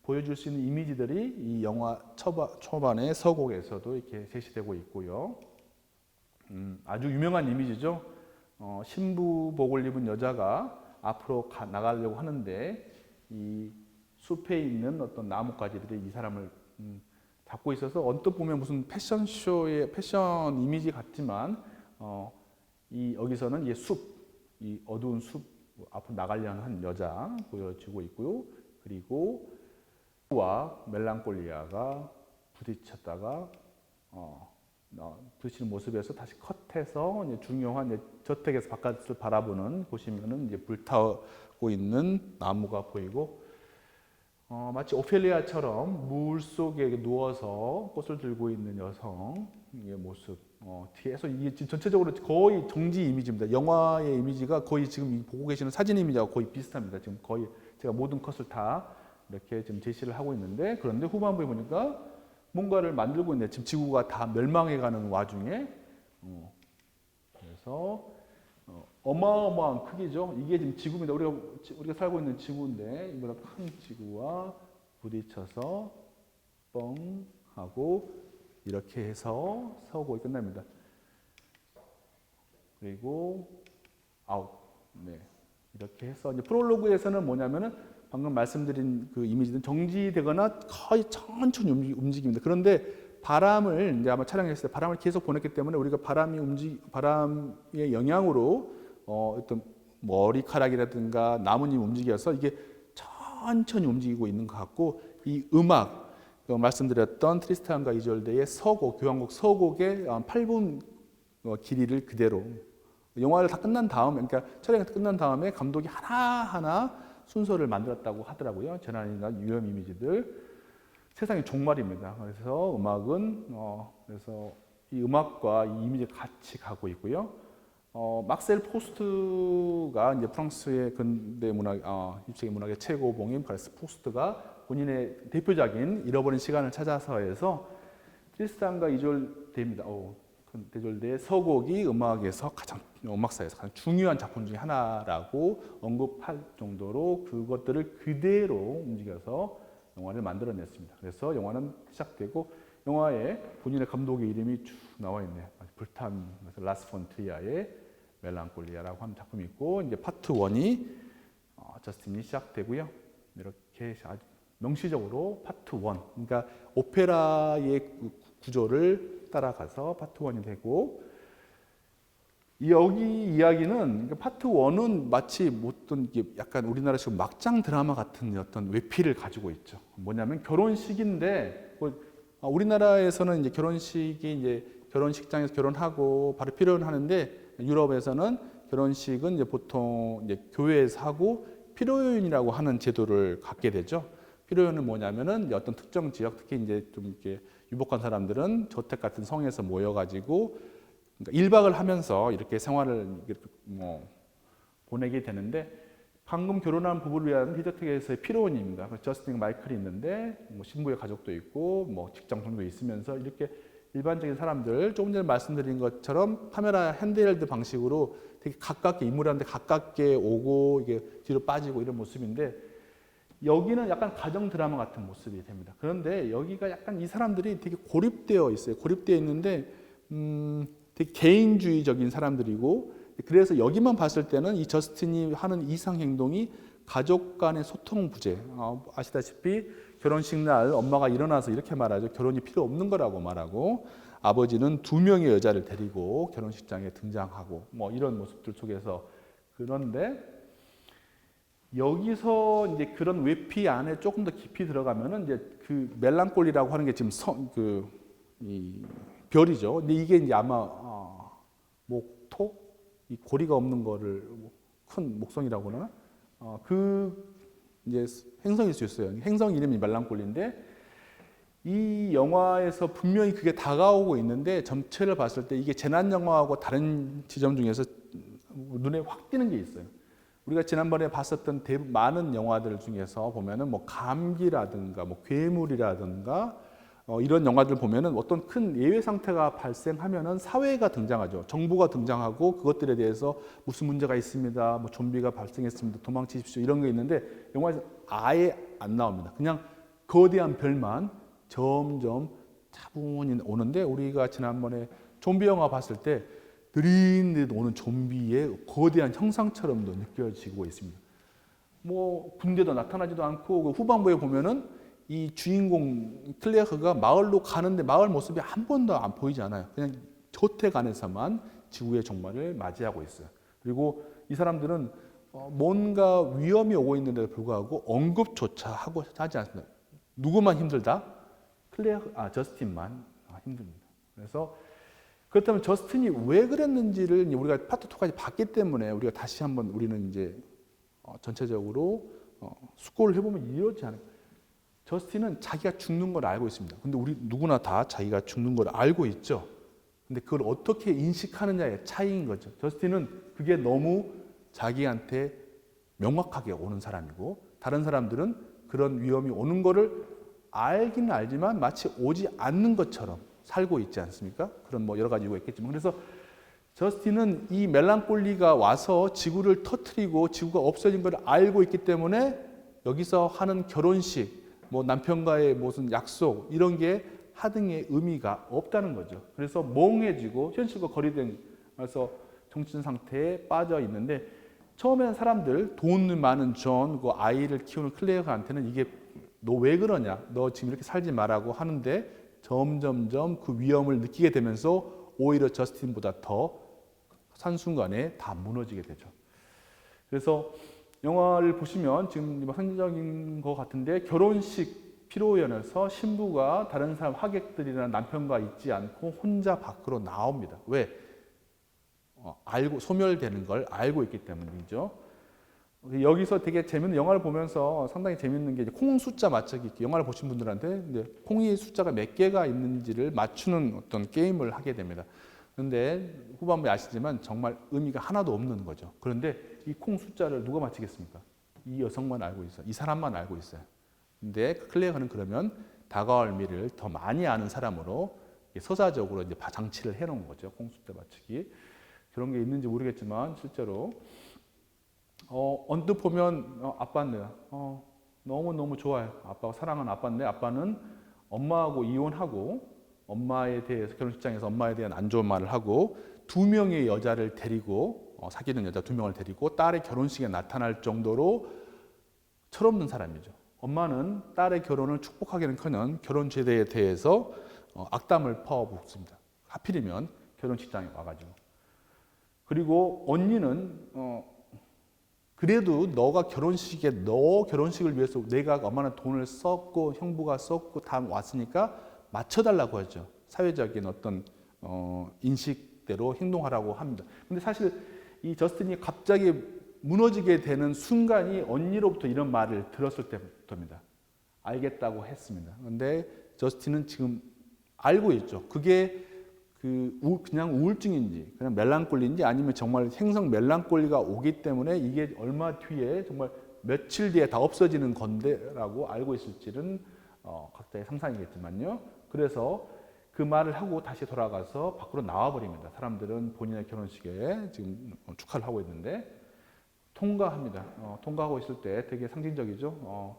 보여줄 수 있는 이미지들이 이 영화 초반의 서곡에서도 이렇게 제시되고 있고요. 아주 유명한 이미지죠. 신부복을 입은 여자가 앞으로 나가려고 하는데, 이 숲에 있는 어떤 나뭇가지들이 이 사람을 잡고 있어서 언뜻 보면 무슨 패션쇼의 패션 이미지 같지만, 여기서는 이 어두운 숲 앞으로 나가려는 한 여자 보여지고 있고요. 그리고 와 멜랑콜리아가 부딪혔다가 부딪히는 모습에서 다시 컷해서 이제 중요한 이제 저택에서 바깥을 바라보는, 보시면은 이제 불타고 있는 나무가 보이고, 마치 오펠리아처럼 물 속에 누워서 꽃을 들고 있는 여성의 모습, 뒤에서 이게 전체적으로 거의 정지 이미지입니다. 영화의 이미지가 거의 지금 보고 계시는 사진 이미지하고 거의 비슷합니다. 지금 거의 제가 모든 컷을 다 이렇게 지금 제시를 하고 있는데, 그런데 후반부에 보니까 뭔가를 만들고 있는데, 지금 지구가 다 멸망해가는 와중에, 그래서 어마어마한 크기죠. 이게 지금 지구입니다. 우리가 살고 있는 지구인데, 이보다 큰 지구와 부딪혀서 뻥 하고 이렇게 해서 서곡이 끝납니다. 그리고 아웃. 네. 이렇게 해서 이제 프롤로그에서는 뭐냐면은 방금 말씀드린 그 이미지는 정지되거나 거의 천천히 움직입니다. 그런데 바람을 이제 아마 촬영했을 때 바람을 계속 보냈기 때문에 우리가 바람의 영향으로 어떤 머리카락이라든가 나뭇잎 움직여서 이게 천천히 움직이고 있는 것 같고, 이 음악 말씀드렸던 트리스탄과 이졸데의 서곡, 교향곡 서곡의 8분 길이를 그대로 영화를 다 끝난 다음에, 그러니까 촬영이 끝난 다음에 감독이 하나하나 순서를 만들었다고 하더라고요. 재난이나 위험 이미지들. 세상이 종말입니다. 그래서 음악은 그래서 이 음악과 이 이미지가 같이 가고 있고요. 막셀 포스트가 이제 프랑스의 근대 문학, 20세기 문학의 최고봉인 그래서 포스트가 본인의 대표작인 잃어버린 시간을 찾아서에서 트리스탄과 이졸데입니다. 대졸데의 서곡이 음악사에서 가장 중요한 작품 중에 하나라고 언급할 정도로 그것들을 그대로 움직여서 영화를 만들어냈습니다. 그래서 영화는 시작되고 영화에 본인의 감독의 이름이 쭉 나와 있네요. 불탄 라스 폰 트리아의 멜랑콜리아라고 하는 작품이 있고 이제 파트 1이 저스틴이 시작되고요. 이렇게 아주 명시적으로 파트 1, 그러니까 오페라의 구조를 따라가서 파트 1이 되고 여기 이야기는 파트 1은 마치 어떤 약간 우리나라식 막장 드라마 같은 어떤 외피를 가지고 있죠. 뭐냐면 결혼식인데 우리나라에서는 이제 결혼식이 이제 결혼식장에서 결혼하고 바로 피로연하는데 유럽에서는 결혼식은 이제 보통 이제 교회에서 하고 피로연이라고 하는 제도를 갖게 되죠. 피로연은 뭐냐면은 어떤 특정 지역, 특히 이제 좀 이렇게 유복한 사람들은 저택 같은 성에서 모여가지고 그러니까 1박을 하면서 이렇게 생활을 보내게 되는데 방금 결혼한 부부를 위한 피저택에서의 피로원입니다. 저스틴과 마이클이 있는데 신부의 가족도 있고 직장성도 있으면서 이렇게 일반적인 사람들 조금 전에 말씀드린 것처럼 카메라 핸드헬드 방식으로 되게 가깝게 인물한테 가깝게 오고 이게 뒤로 빠지고 이런 모습인데 여기는 약간 가정 드라마 같은 모습이 됩니다. 그런데 여기가 약간 이 사람들이 되게 고립되어 있어요. 고립되어 있는데 되게 개인주의적인 사람들이고 그래서 여기만 봤을 때는 이 저스틴이 하는 이상 행동이 가족 간의 소통 부재. 아시다시피 결혼식 날 엄마가 일어나서 이렇게 말하죠. 결혼이 필요 없는 거라고 말하고 아버지는 2명의 여자를 데리고 결혼식장에 등장하고 이런 모습들 속에서 그런데 여기서 이제 그런 외피 안에 조금 더 깊이 들어가면은 이제 그 멜랑콜리라고 하는 게 지금 이 별이죠. 근데 이게 이제 아마 이 고리가 없는 거를 큰 목성이라고 하나? 그 이제 행성일 수 있어요. 행성 이름이 멜랑콜리인데 이 영화에서 분명히 그게 다가오고 있는데 전체를 봤을 때 이게 재난 영화하고 다른 지점 중에서 눈에 확 띄는 게 있어요. 우리가 지난번에 봤었던 많은 영화들 중에서 보면은 감기라든가 괴물이라든가 이런 영화들 보면은 어떤 큰 예외 상태가 발생하면은 사회가 등장하죠. 정부가 등장하고 그것들에 대해서 무슨 문제가 있습니다. 좀비가 발생했습니다. 도망치십시오. 이런 게 있는데 영화에서 아예 안 나옵니다. 그냥 거대한 별만 점점 차분히 오는데 우리가 지난번에 좀비 영화 봤을 때 느릿느릿 오는 좀비의 거대한 형상처럼도 느껴지고 있습니다. 군대도 나타나지도 않고 그 후반부에 보면은 이 주인공 클레어가 마을로 가는데 마을 모습이 한 번도 안 보이지 않아요. 그냥 저택 안에서만 지구의 종말을 맞이하고 있어요. 그리고 이 사람들은 뭔가 위험이 오고 있는데도 불구하고 언급조차 하지 않습니다. 누구만 힘들다? 저스틴만 힘듭니다. 그래서 그렇다면 저스틴이 왜 그랬는지를 우리가 파트 2까지 봤기 때문에 우리가 다시 한번 우리는 이제 전체적으로 숙고를 해보면 이렇지 않을까. 저스틴은 자기가 죽는 걸 알고 있습니다. 근데 우리 누구나 다 자기가 죽는 걸 알고 있죠. 근데 그걸 어떻게 인식하느냐의 차이인 거죠. 저스틴은 그게 너무 자기한테 명확하게 오는 사람이고 다른 사람들은 그런 위험이 오는 거를 알기는 알지만 마치 오지 않는 것처럼 살고 있지 않습니까? 그런 여러 가지 이유가 있겠지만 그래서 저스틴은 이 멜랑콜리가 와서 지구를 터뜨리고 지구가 없어진 걸 알고 있기 때문에 여기서 하는 결혼식 남편과의 무슨 약속 이런 게 하등의 의미가 없다는 거죠. 그래서 멍해지고 현실과 거리되면서 정신 상태에 빠져 있는데 처음에는 사람들 돈 많은 존, 그 아이를 키우는 클레어한테는 이게 너 왜 그러냐, 너 지금 이렇게 살지 말라고 하는데 점점점 그 위험을 느끼게 되면서 오히려 저스틴보다 더 한순간에 다 무너지게 되죠. 그래서 영화를 보시면 지금 상징적인 것 같은데 결혼식 피로연에서 신부가 다른 사람 하객들이나 남편과 있지 않고 혼자 밖으로 나옵니다. 왜? 알고 소멸되는 걸 알고 있기 때문이죠. 여기서 되게 재밌는 영화를 보면서 상당히 재밌는 게 이제 콩 숫자 맞추기, 영화를 보신 분들한테 이제 콩이 숫자가 몇 개가 있는지를 맞추는 어떤 게임을 하게 됩니다. 그런데 후반부에 아시지만 정말 의미가 하나도 없는 거죠. 그런데 이 콩 숫자를 누가 맞히겠습니까? 이 여성만 알고 있어요. 이 사람만 알고 있어요. 근데 클레어는 그러면 다가올 미래를 더 많이 아는 사람으로 서사적으로 이제 장치를 해놓은 거죠. 콩 숫자 맞추기. 그런 게 있는지 모르겠지만 실제로 언뜻 보면 아빠인데 너무너무 좋아요. 아빠가 사랑하는 아빠인데 아빠는 엄마하고 이혼하고 엄마에 대해서 결혼식장에서 엄마에 대한 안 좋은 말을 하고 2명의 여자를 데리고 사귀는 여자 2명을 데리고 딸의 결혼식에 나타날 정도로 철없는 사람이죠. 엄마는 딸의 결혼을 축복하기는커녕 결혼 제도에 대해서 악담을 퍼붓습니다. 하필이면 결혼식장에 와가지고. 그리고 언니는 그래도 너가 너 결혼식을 위해서 내가 얼마나 돈을 썼고 형부가 썼고 다 왔으니까 맞춰달라고 하죠. 사회적인 어떤 인식대로 행동하라고 합니다. 근데 사실 이 저스틴이 갑자기 무너지게 되는 순간이 언니로부터 이런 말을 들었을 때부터입니다. 알겠다고 했습니다. 그런데 저스틴은 지금 알고 있죠. 그게 그냥 우울증인지 그냥 멜랑콜리인지 아니면 정말 행성 멜랑콜리가 오기 때문에 이게 얼마 뒤에 정말 며칠 뒤에 다 없어지는 건데라고 알고 있을지는 각자의 상상이겠지만요. 그래서 그 말을 하고 다시 돌아가서 밖으로 나와버립니다. 사람들은 본인의 결혼식에 지금 축하를 하고 있는데 통과합니다. 통과하고 있을 때 되게 상징적이죠.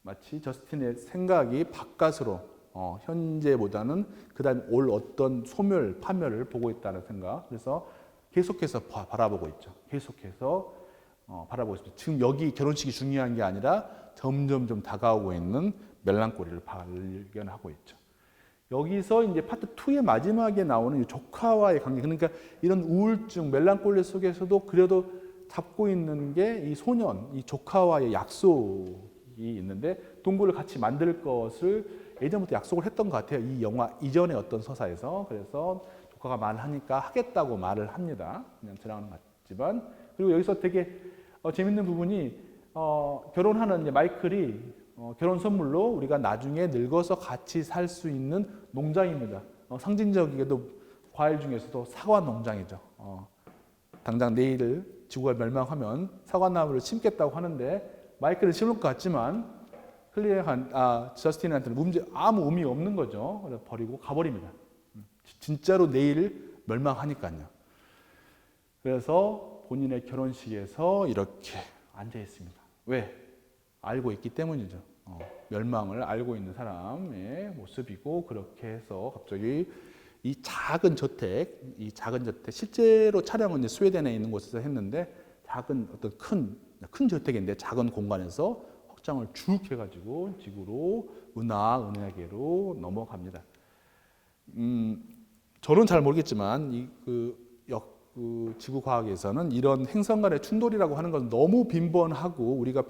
마치 저스틴의 생각이 바깥으로 현재보다는 그다음 올 어떤 소멸, 파멸을 보고 있다는 생각. 그래서 계속해서 바라보고 있죠. 계속해서 바라보고 있습니다. 지금 여기 결혼식이 중요한 게 아니라 점점 좀 다가오고 있는 멜랑콜리를 발견하고 있죠. 여기서 이제 파트 2의 마지막에 나오는 이 조카와의 관계, 그러니까 이런 우울증, 멜랑콜리 속에서도 그래도 잡고 있는 게 이 소년, 이 조카와의 약속이 있는데 동굴을 같이 만들 것을 예전부터 약속을 했던 것 같아요. 이 영화 이전의 어떤 서사에서. 그래서 조카가 말을 하니까 하겠다고 말을 합니다. 그냥 지나가는 것 같지만. 그리고 여기서 되게 재밌는 부분이 결혼하는 이제 마이클이 결혼 선물로 우리가 나중에 늙어서 같이 살 수 있는 농장입니다. 상징적이게도 과일 중에서도 사과 농장이죠. 당장 내일 지구가 멸망하면 사과나무를 심겠다고 하는데 마이클은 심을 것 같지만 저스틴한테는 아무 의미 없는 거죠. 그래서 버리고 가버립니다. 진짜로 내일 멸망하니까요. 그래서 본인의 결혼식에서 이렇게 앉아 있습니다. 왜? 알고 있기 때문이죠. 멸망을 알고 있는 사람의 모습이고 그렇게 해서 갑자기 이 작은 저택, 실제로 촬영은 이제 스웨덴에 있는 곳에서 했는데 작은 어떤 큰 저택인데 작은 공간에서 확장을 쭉 해가지고 지구로 은하계로 넘어갑니다. 저는 잘 모르겠지만 지구 과학에서는 이런 행성 간의 충돌이라고 하는 것은 너무 빈번하고 우리가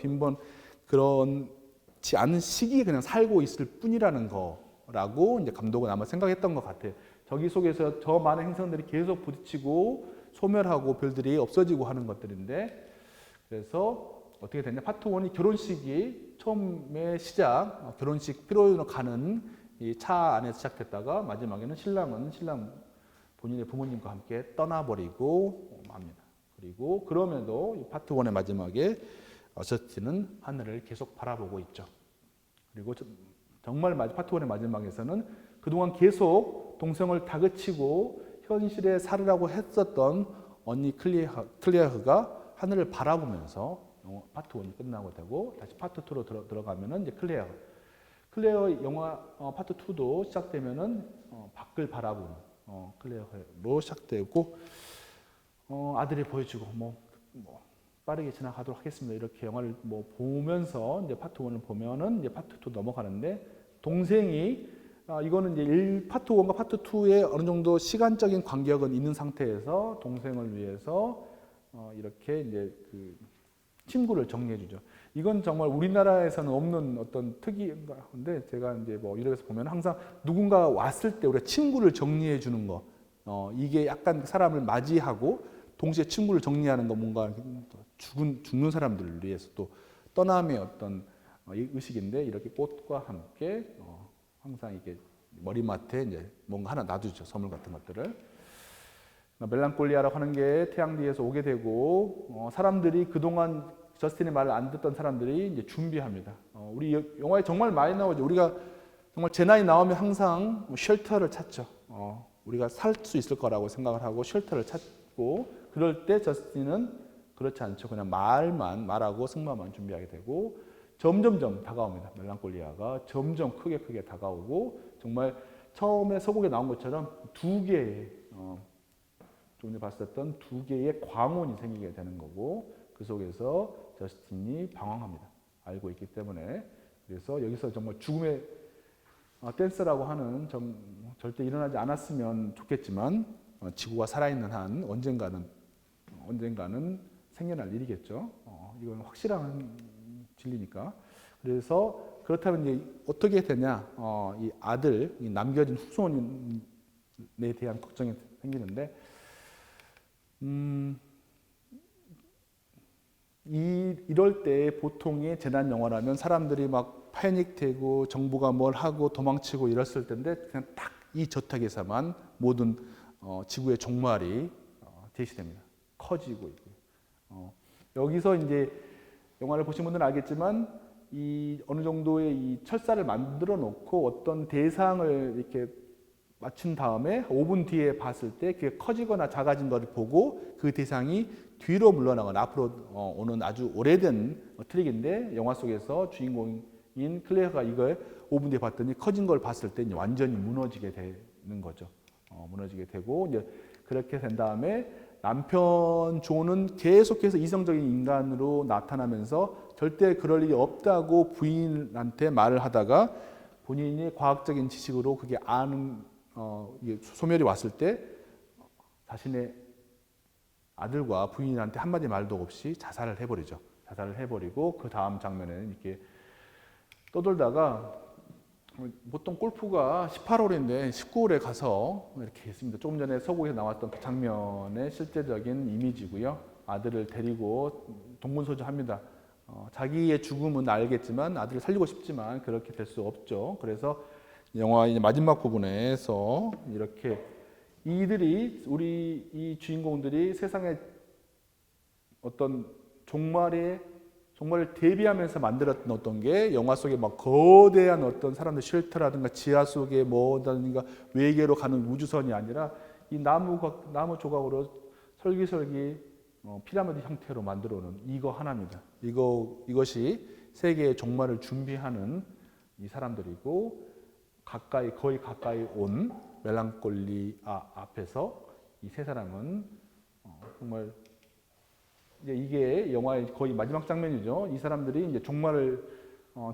그렇지 않은 시기에 그냥 살고 있을 뿐이라는 거라고 이제 감독은 아마 생각했던 것 같아요. 저기 속에서 저 많은 행성들이 계속 부딪히고 소멸하고 별들이 없어지고 하는 것들인데 그래서 어떻게 됐냐? 파트 1이 결혼식이 처음에 결혼식 피로로 가는 이 차 안에서 시작됐다가 마지막에는 신랑 본인의 부모님과 함께 떠나버리고 맙니다. 그리고 그럼에도 이 파트 1의 마지막에 저스틴은 하늘을 계속 바라보고 있죠. 그리고 정말 파트 1의 마지막에서는 그동안 계속 동생을 다그치고 현실에 살으라고 했었던 언니 클레어가 하늘을 바라보면서 파트 1이 끝나고 되고 다시 파트 2로 들어가면은 이제 클레어 영화 파트 2도 시작되면은 밖을 바라보는 클레어로 시작되고 아들이 보여주고 빠르게 지나가도록 하겠습니다. 이렇게 영화를 보면서 이제 파트 1을 보면은 이제 파트 2 넘어가는데 동생이 이거는 이제 파트 1과 파트 2에 어느 정도 시간적인 간격은 있는 상태에서 동생을 위해서 이렇게 이제 침구를 정리해 주죠. 이건 정말 우리나라에서는 없는 어떤 특이인데 제가 이제 유럽에서 보면 항상 누군가 왔을 때 우리가 침구를 정리해 주는 거 이게 약간 사람을 맞이하고 동시에 친구를 정리하는 거 뭔가 죽는 사람들을 위해서 또 떠남의 어떤 의식인데 이렇게 꽃과 함께 항상 이게 머리맡에 이제 뭔가 하나 놔두죠. 선물 같은 것들을. 멜랑콜리아라고 하는 게 태양뒤에서 오게 되고 사람들이 그동안 저스틴의 말을 안 듣던 사람들이 이제 준비합니다. 우리 영화에 정말 많이 나오죠. 우리가 정말 재난이 나오면 항상 쉘터를 찾죠. 우리가 살 수 있을 거라고 생각을 하고 쉘터를 찾고 그럴 때 저스틴은 그렇지 않죠. 그냥 말하고 승마만 준비하게 되고 점점점 다가옵니다. 멜랑콜리아가 점점 크게 다가오고 정말 처음에 서곡에 나온 것처럼 두 개의 좀 전에 봤었던 두 개의 광원이 생기게 되는 거고 그 속에서 저스틴이 방황합니다. 알고 있기 때문에. 그래서 여기서 정말 죽음의 댄스라고 하는 절대 일어나지 않았으면 좋겠지만 지구가 살아있는 한 언젠가는 생겨날 일이겠죠. 이건 확실한 진리니까. 그래서 그렇다면 이제 어떻게 되냐? 이 아들, 이 남겨진 후손에 대한 걱정이 생기는데, 이럴 때 보통의 재난 영화라면 사람들이 막 패닉되고 정부가 뭘 하고 도망치고 이랬을 텐데 그냥 딱 이 저택에서만 모든 지구의 종말이 제시됩니다. 커지고 있고요. 여기서 이제 영화를 보신 분들은 알겠지만 이 어느 정도의 이 철사를 만들어 놓고 어떤 대상을 이렇게 맞춘 다음에 5분 뒤에 봤을 때 그게 커지거나 작아진 것을 보고 그 대상이 뒤로 물러나거나 앞으로 오는 아주 오래된 트릭인데 영화 속에서 주인공인 클레어가 이걸 5분 뒤에 봤더니 커진 걸 봤을 때 완전히 무너지게 되는 거죠. 무너지게 되고 이제 그렇게 된 다음에 남편 존은 계속해서 이성적인 인간으로 나타나면서 절대 그럴 일이 없다고 부인한테 말을 하다가 본인이 과학적인 지식으로 그게 아는 소멸이 왔을 때 자신의 아들과 부인한테 한마디 말도 없이 자살을 해버리죠. 자살을 해버리고 그 다음 장면에는 이렇게 떠돌다가 보통 골프가 18홀인데 19홀에 가서 이렇게 있습니다. 조금 전에 서곡에서 나왔던 그 장면의 실제적인 이미지고요. 아들을 데리고 동분서주합니다. 자기의 죽음은 알겠지만 아들을 살리고 싶지만 그렇게 될 수 없죠. 그래서 영화의 마지막 부분에서 이렇게 우리 이 주인공들이 세상의 어떤 종말을 대비하면서 만들었던 어떤 게 영화 속에 막 거대한 어떤 사람들 쉘터라든가 지하 속에 뭐라든가 외계로 가는 우주선이 아니라 이 나무 조각으로 설기설기 피라미드 형태로 만들어 놓은 이거 하나입니다. 이것이 세계의 종말을 준비하는 이 사람들이고 거의 가까이 온 멜랑콜리아 앞에서 이 세 사람은 정말 이게 영화의 거의 마지막 장면이죠. 이 사람들이 이제 종말을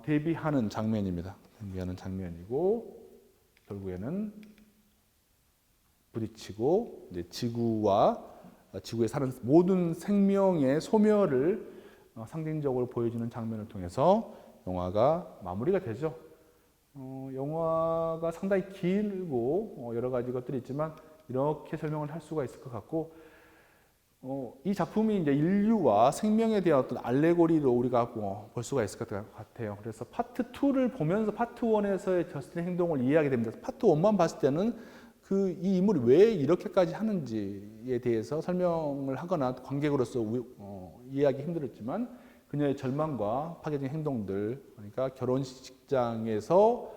대비하는 장면입니다. 대비하는 장면이고 결국에는 부딪히고 이제 지구에 사는 모든 생명의 소멸을 상징적으로 보여주는 장면을 통해서 영화가 마무리가 되죠. 영화가 상당히 길고 여러 가지 것들이 있지만 이렇게 설명을 할 수가 있을 것 같고 이 작품이 이제 인류와 생명에 대한 어떤 알레고리로 우리가 볼 수가 있을 것 같아요. 그래서 파트 2를 보면서 파트 1에서의 저스틴의 행동을 이해하게 됩니다. 파트 1만 봤을 때는 이 인물이 왜 이렇게까지 하는지에 대해서 설명을 하거나 관객으로서 이해하기 힘들었지만 그녀의 절망과 파괴적인 행동들, 그러니까 결혼식장에서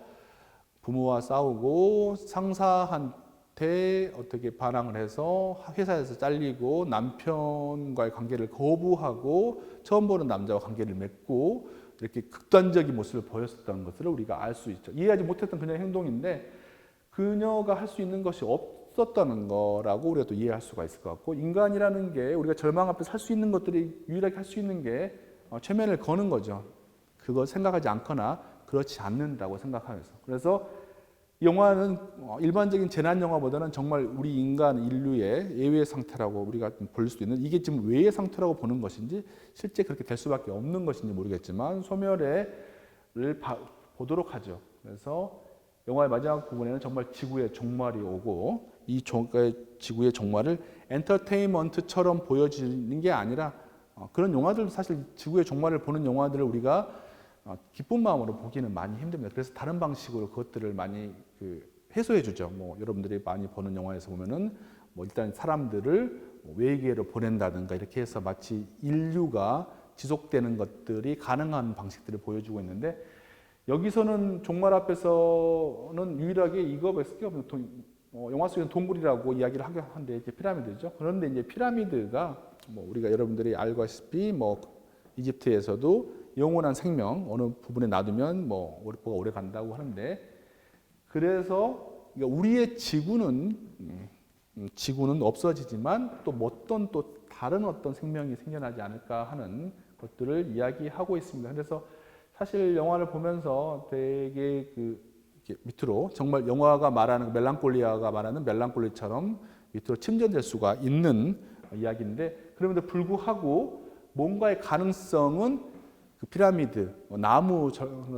부모와 싸우고 상사한테 어떻게 반항을 해서 회사에서 잘리고 남편과의 관계를 거부하고 처음 보는 남자와 관계를 맺고 이렇게 극단적인 모습을 보였었던 것을 우리가 알 수 있죠. 이해하지 못했던 그녀의 행동인데 그녀가 할 수 있는 것이 없었다는 거라고 우리가 또 이해할 수가 있을 것 같고 인간이라는 게 우리가 절망 앞에서 할 수 있는 것들이 유일하게 할 수 있는 게 최면을 거는 거죠. 그걸 생각하지 않거나 그렇지 않는다고 생각하면서. 그래서 영화는 일반적인 재난 영화보다는 정말 우리 인류의 예외 상태라고 우리가 볼 수도 있는 이게 지금 외의 상태라고 보는 것인지 실제 그렇게 될 수밖에 없는 것인지 모르겠지만 소멸을 보도록 하죠. 그래서 영화의 마지막 부분에는 정말 지구의 종말이 오고 이 지구의 종말을 엔터테인먼트처럼 보여지는 게 아니라 그런 영화들 사실 지구의 종말을 보는 영화들을 우리가 기쁜 마음으로 보기는 많이 힘듭니다. 그래서 다른 방식으로 그것들을 많이 해소해 주죠. 뭐 여러분들이 많이 보는 영화에서 보면은 뭐 일단 사람들을 외계로 보낸다든가 이렇게 해서 마치 인류가 지속되는 것들이 가능한 방식들을 보여주고 있는데 여기서는 종말 앞에서는 유일하게 이거밖에 없는 영화 속에는 동굴이라고 이야기를 하긴 한데 이제 피라미드죠. 그런데 이제 피라미드가 뭐 우리가 여러분들이 알다시피 뭐 이집트에서도 영원한 생명 어느 부분에 놔두면 뭐 오래 간다고 하는데 그래서 우리의 지구는 없어지지만 또 어떤 또 다른 어떤 생명이 생겨나지 않을까 하는 것들을 이야기하고 있습니다. 그래서 사실 영화를 보면서 되게 이렇게 밑으로 정말 영화가 말하는 멜랑콜리아가 말하는 멜랑콜리처럼 밑으로 침전될 수가 있는 이야기인데 그럼에도 불구하고 뭔가의 가능성은 그 피라미드, 나무로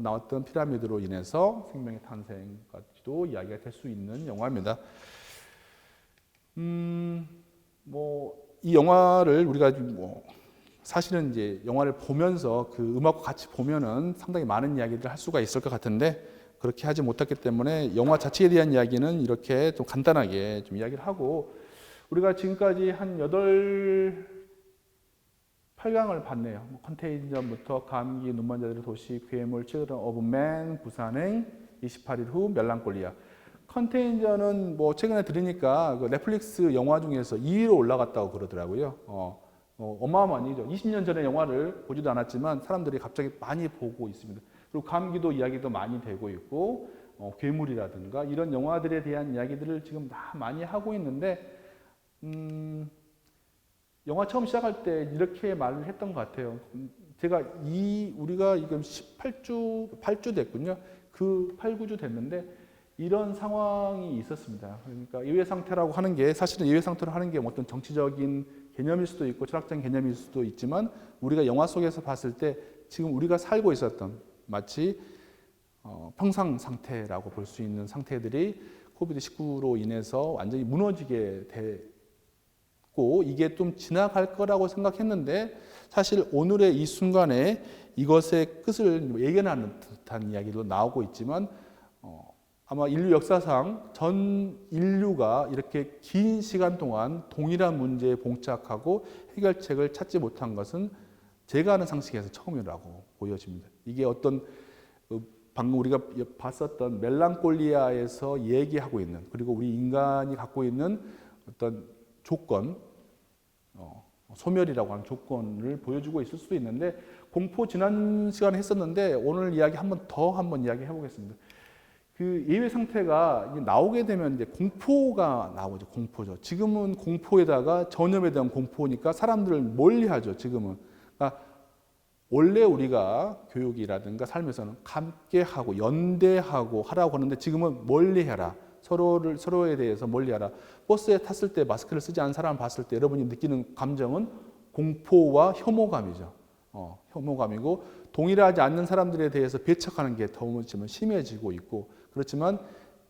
나왔던 피라미드로 인해서 생명의 탄생까지도 이야기가 될 수 있는 영화입니다. 뭐 이 영화를 우리가 사실은 이제 영화를 보면서 그 음악과 같이 보면은 상당히 많은 이야기들을 할 수가 있을 것 같은데 그렇게 하지 못했기 때문에 영화 자체에 대한 이야기는 이렇게 좀 간단하게 좀 이야기를 하고 우리가 지금까지 한 8강을 봤네요. 컨테인전부터 감기, 눈먼 자들의 도시, 괴물, Children of Men, 부산행, 28일 후, 멜랑콜리아. 컨테인전은 뭐 최근에 들으니까 그 넷플릭스 영화 중에서 2위로 올라갔다고 그러더라고요. 어마어마한 일이죠. 20년 전에 영화를 보지도 않았지만 사람들이 갑자기 많이 보고 있습니다. 그리고 감기도 이야기도 많이 되고 있고 괴물이라든가 이런 영화들에 대한 이야기들을 지금 다 많이 하고 있는데 영화 처음 시작할 때 이렇게 말을 했던 것 같아요. 제가 우리가 지금 8주 됐군요. 그 8, 9주 됐는데 이런 상황이 있었습니다. 그러니까 예외 상태라고 하는 게 사실은 예외 상태로 하는 게 어떤 정치적인 개념일 수도 있고 철학적인 개념일 수도 있지만 우리가 영화 속에서 봤을 때 지금 우리가 살고 있었던 마치 평상 상태라고 볼 수 있는 상태들이 코비드-19로 인해서 완전히 무너지게 됐고 이게 좀 지나갈 거라고 생각했는데 사실 오늘의 이 순간에 이것의 끝을 예견하는 듯한 이야기도 나오고 있지만 아마 인류 역사상 전 인류가 이렇게 긴 시간 동안 동일한 문제에 봉착하고 해결책을 찾지 못한 것은 제가 아는 상식에서 처음이라고 보여집니다. 이게 어떤 방금 우리가 봤었던 멜랑콜리아에서 얘기하고 있는 그리고 우리 인간이 갖고 있는 어떤 조건, 소멸이라고 하는 조건을 보여주고 있을 수도 있는데 공포 지난 시간에 했었는데 오늘 이야기 한번 이야기해 보겠습니다. 그 예외 상태가 나오게 되면 이제 공포가 나오죠. 공포죠. 지금은 공포에다가 전염에 대한 공포니까 사람들을 멀리하죠. 지금은. 그러니까 원래 우리가 교육이라든가 삶에서는 함께하고 연대하고 하라고 하는데 지금은 멀리해라. 서로에 대해서 멀리하라. 버스에 탔을 때 마스크를 쓰지 않은 사람을 봤을 때 여러분이 느끼는 감정은 공포와 혐오감이죠. 혐오감이고 동일하지 않는 사람들에 대해서 배척하는 게 더 심해지고 있고 그렇지만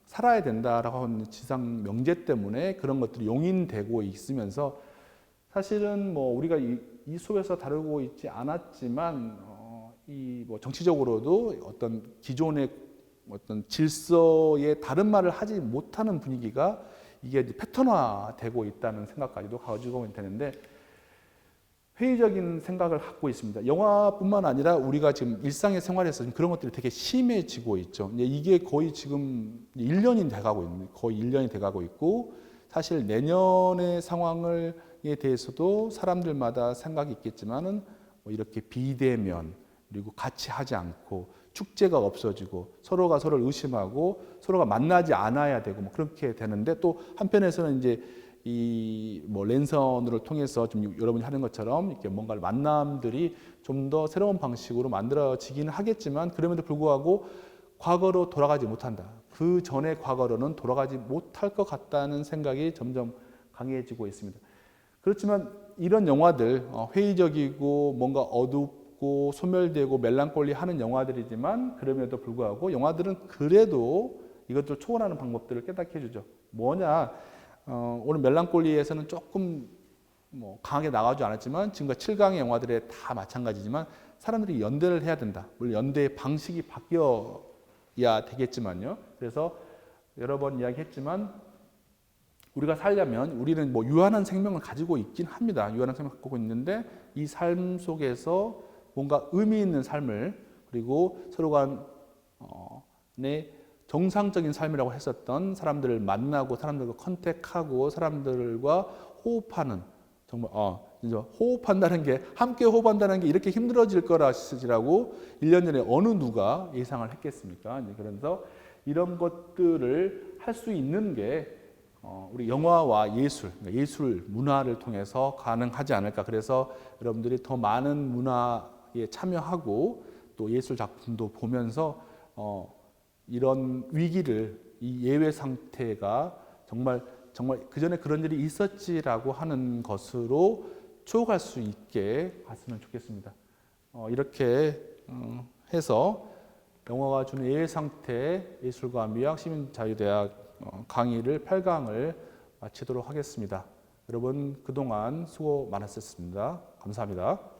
살아야 된다라고 하는 지상 명제 때문에 그런 것들이 용인되고 있으면서 사실은 뭐 우리가 이 수업에서 다루고 있지 않았지만 이 뭐 정치적으로도 어떤 기존의 어떤 질서에 다른 말을 하지 못하는 분위기가 이게 패턴화되고 있다는 생각까지도 가지고 되는데 회의적인 생각을 갖고 있습니다. 영화뿐만 아니라 우리가 지금 일상의 생활에서 지금 그런 것들이 되게 심해지고 있죠. 이게 거의 지금 1년이 돼가고 있는, 거의 1년이 돼가고 있고 사실 내년의 상황에 대해서도 사람들마다 생각이 있겠지만은 뭐 이렇게 비대면 그리고 같이 하지 않고 축제가 없어지고 서로가 서로를 의심하고 서로가 만나지 않아야 되고 뭐 그렇게 되는데 또 한편에서는 이제 이 뭐 랜선을 통해서 좀 여러분이 하는 것처럼 이렇게 뭔가 만남들이 좀 더 새로운 방식으로 만들어지기는 하겠지만 그럼에도 불구하고 과거로 돌아가지 못한다. 그 전의 과거로는 돌아가지 못할 것 같다는 생각이 점점 강해지고 있습니다. 그렇지만 이런 영화들 회의적이고 뭔가 어둡고 소멸되고 멜랑콜리 하는 영화들이지만 그럼에도 불구하고 영화들은 그래도 이것도 초월하는 방법들을 깨닫게 해주죠. 뭐냐? 오늘 멜랑콜리에서는 조금 뭐 강하게 나가지 않았지만 지금과 7강의 영화들에 다 마찬가지지만 사람들이 연대를 해야 된다. 물론 연대의 방식이 바뀌어야 되겠지만요. 그래서 여러 번 이야기했지만 우리가 살려면 우리는 뭐 유한한 생명을 가지고 있긴 합니다. 유한한 생명을 갖고 있는데 이 삶 속에서 뭔가 의미 있는 삶을 그리고 서로가 내 정상적인 삶이라고 했었던 사람들을 만나고 사람들과 컨택하고 사람들과 호흡하는 정말 진짜 호흡한다는 게 함께 호흡한다는 게 이렇게 힘들어질 거라고 1년 전에 어느 누가 예상을 했겠습니까? 그래서 이런 것들을 할 수 있는 게 우리 영화와 예술, 예술 문화를 통해서 가능하지 않을까. 그래서 여러분들이 더 많은 문화에 참여하고 또 예술 작품도 보면서 이런 위기를 이 예외 상태가 정말 그 전에 그런 일이 있었지라고 하는 것으로 추억할 수 있게 봤으면 좋겠습니다. 이렇게 해서 영화가 주는 예외 상태 예술과 미학 시민자유대학 강의를 8강을 마치도록 하겠습니다. 여러분 그동안 수고 많으셨습니다. 감사합니다.